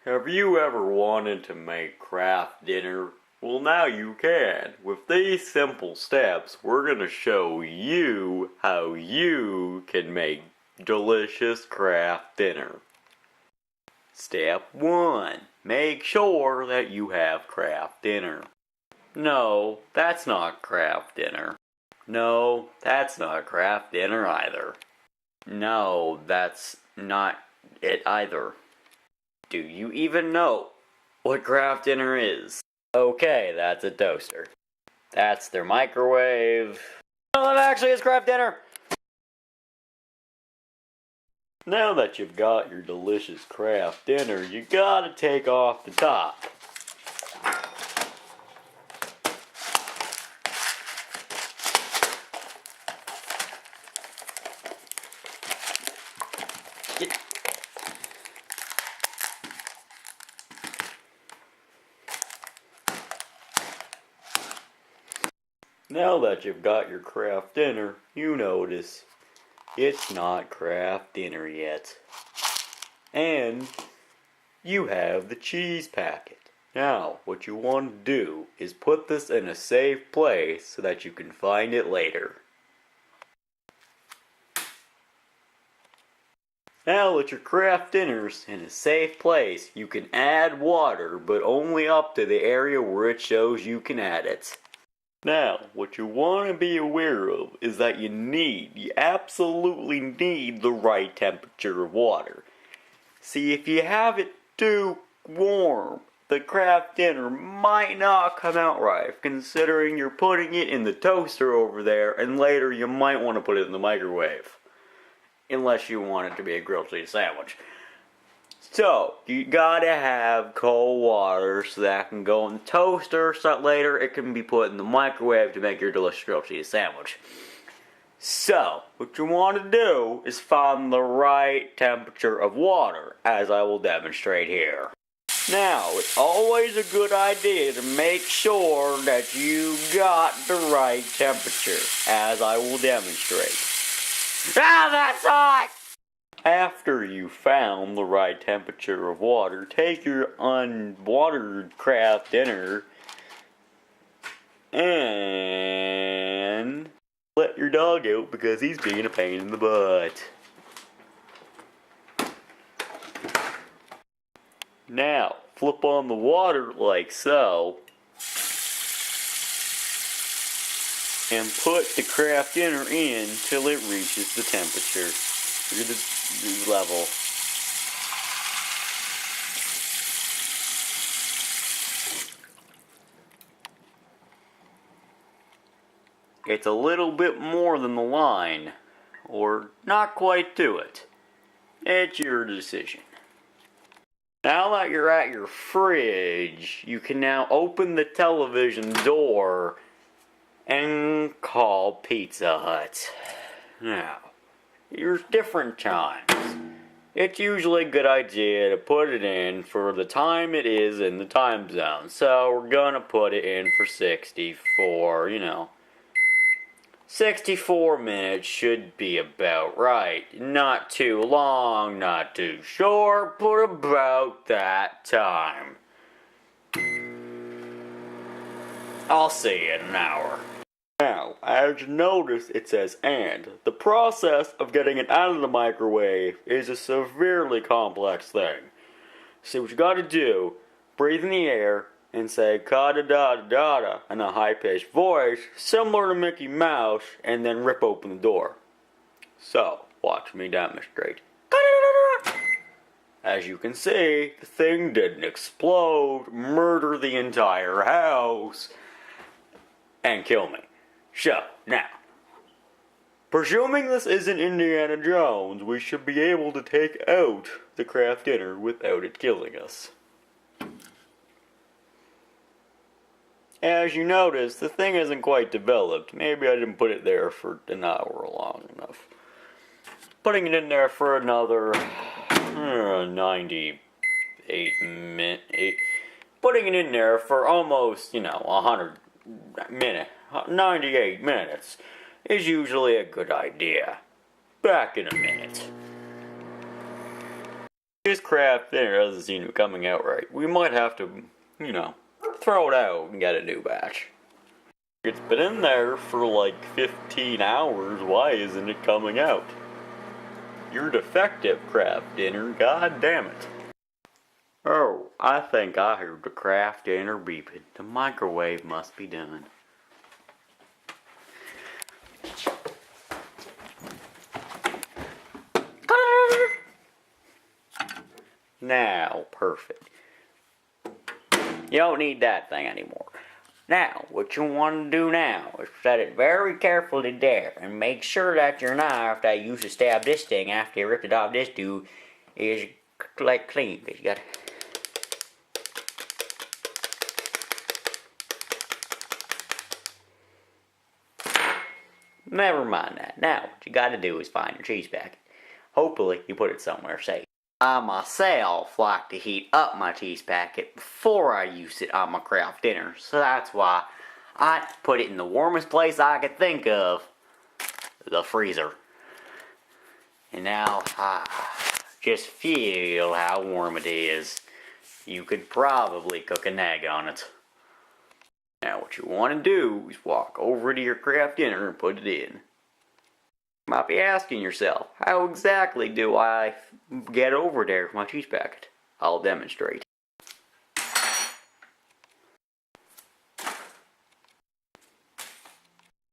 Have you ever wanted to make Kraft Dinner? Well, now you can. With these simple steps, we're going to show you how you can make delicious Kraft Dinner. Step 1. Make sure that you have Kraft Dinner. No, that's not Kraft Dinner. No, that's not Kraft Dinner either. No, that's not it either. Do you even know what Kraft Dinner is? Okay, that's a toaster. That's their microwave. No, it actually is Kraft Dinner! Now that you've got your delicious Kraft Dinner, you gotta take off the top. Now that you've got your Kraft Dinner, you notice it's not Kraft Dinner yet. And you have the cheese packet. Now, what you want to do is put this in a safe place so that you can find it later. Now that your Kraft Dinner's in a safe place, you can add water, but only up to the area where it shows you can add it. Now, what you want to be aware of is that you absolutely need the right temperature of water. See, if you have it too warm, the Kraft Dinner might not come out right, considering you're putting it in the toaster over there, and later you might want to put it in the microwave. Unless you want it to be a grilled cheese sandwich. So, you gotta have cold water so that can go in the toaster, so that later it can be put in the microwave to make your delicious grilled cheese sandwich. So, what you want to do is find the right temperature of water, as I will demonstrate here. Now, it's always a good idea to make sure that you got the right temperature, as I will demonstrate. Ah, that's hot! After you found the right temperature of water, take your unwatered Kraft Dinner and let your dog out because he's being a pain in the butt. Now, flip on the water like so, and put the Kraft Dinner in till it reaches the temperature. The level. It's a little bit more than the line, or not quite to it. It's your decision. Now that you're at your fridge, you can now open the television door and call Pizza Hut. Now, there's different times. It's usually a good idea to put it in for the time it is in the time zone. So we're gonna put it in for 64, 64 minutes should be about right. Not too long, not too short, but about that time. I'll see you in an hour. Now, as you notice, it says "and." The process of getting it out of the microwave is a severely complex thing. So what you gotta do, breathe in the air and say "ka-da-da-da-da" in a high-pitched voice, similar to Mickey Mouse, and then rip open the door. So, watch me demonstrate. As you can see, the thing didn't explode, murder the entire house, and kill me. So, now, presuming this isn't Indiana Jones, we should be able to take out the Kraft Dinner without it killing us. As you notice, the thing isn't quite developed. Maybe I didn't put it there for an hour long enough. Putting it in there for another 98 minutes. Putting it in there for almost, 100 minutes. 98 minutes is usually a good idea. Back in a minute. This Kraft Dinner doesn't seem to be coming out right. We might have to, throw it out and get a new batch. It's been in there for like 15 hours. Why isn't it coming out? You're defective, Kraft Dinner. God damn it. Oh, I think I heard the Kraft Dinner beeping. The microwave must be done. Now, perfect. You don't need that thing anymore. Now, what you want to do now is set it very carefully there and make sure that your knife that you used to stab this thing after you ripped it off this dude is like clean. You got Never mind that. Now, what you gotta do is find your cheese packet. Hopefully, you put it somewhere safe. I myself like to heat up my cheese packet before I use it on my Kraft Dinner, so that's why I put it in the warmest place I could think of, the freezer. And now, just feel how warm it is. You could probably cook an egg on it. Now what you want to do is walk over to your Kraft Dinner and put it in. You might be asking yourself, how exactly do I get over there with my cheese packet? I'll demonstrate.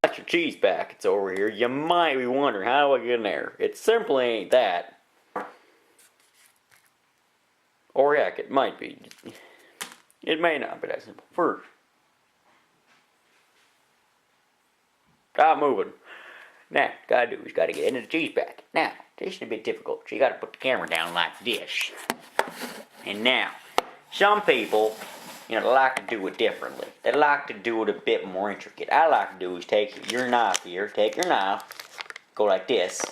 Got your cheese packets over here. You might be wondering, how do I get in there? It simply ain't that. Or heck, it might be. It may not be that simple. First, stop moving. Now, what you gotta do is gotta get into the cheese packet. Now, this is a bit difficult, so you gotta put the camera down like this. And now, some people, like to do it differently. They like to do it a bit more intricate. I like to do is take your knife here, go like this.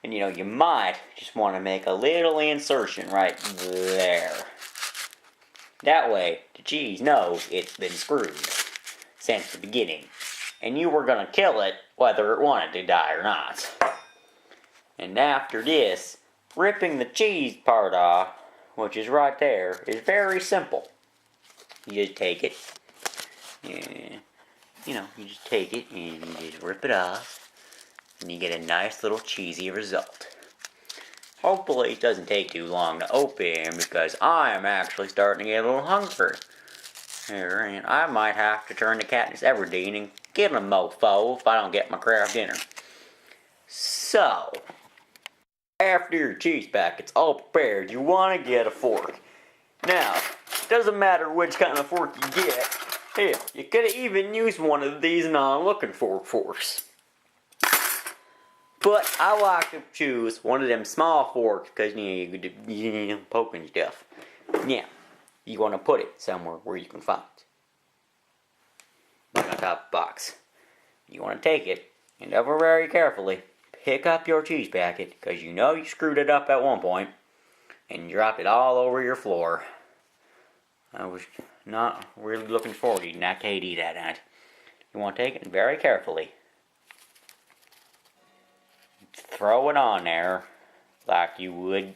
And you might just want to make a little insertion right there. That way, the cheese knows it's been screwed since the beginning. And you were going to kill it whether it wanted to die or not. And after this, ripping the cheese part off, which is right there, is very simple. You just take it, and, you just take it and you just rip it off, and you get a nice little cheesy result. Hopefully it doesn't take too long to open, because I am actually starting to get a little hungry. Here, and I might have to turn to Katniss Everdeen and get a mofo if I don't get my Kraft Dinner. So, after your cheese packet's all prepared, you want to get a fork. Now, it doesn't matter which kind of fork you get. Hell, you could even use one of these non-looking forks. But I like to choose one of them small forks because you can poke and stuff. Now, you want to put it somewhere where you can find it. Like on top of the box. You want to take it and ever very carefully pick up your cheese packet because you know you screwed it up at one point and drop it all over your floor. I was not really looking forward to eating that KD that night. You want to take it very carefully. Throw it on there like you would,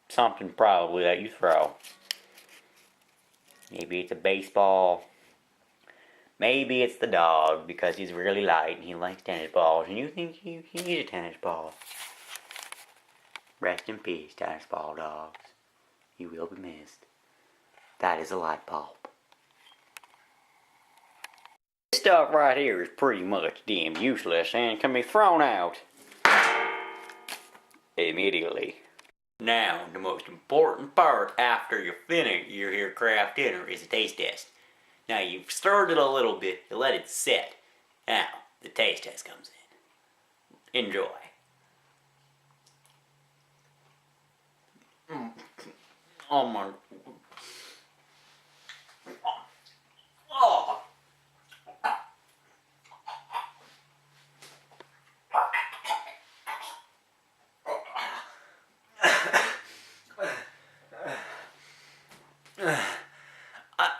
something probably that you throw. Maybe it's a baseball. Maybe it's the dog because he's really light and he likes tennis balls and you think he needs a tennis ball. Rest in peace, tennis ball dogs. You will be missed. That is a light bulb. This stuff right here is pretty much damn useless and can be thrown out immediately. Now, the most important part after you finish your Kraft Dinner is a taste test. Now, you've stirred it a little bit, you let it sit. Now, the taste test comes in. Enjoy. Oh my. Oh.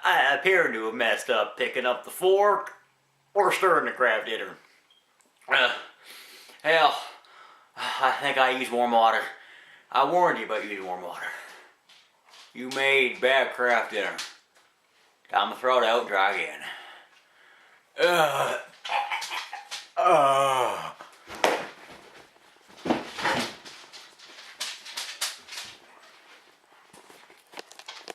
I appear to have messed up picking up the fork or stirring the Kraft Dinner. Hell, I think I use warm water. I warned you about using warm water. You made bad Kraft Dinner. Time to throw it out and try again.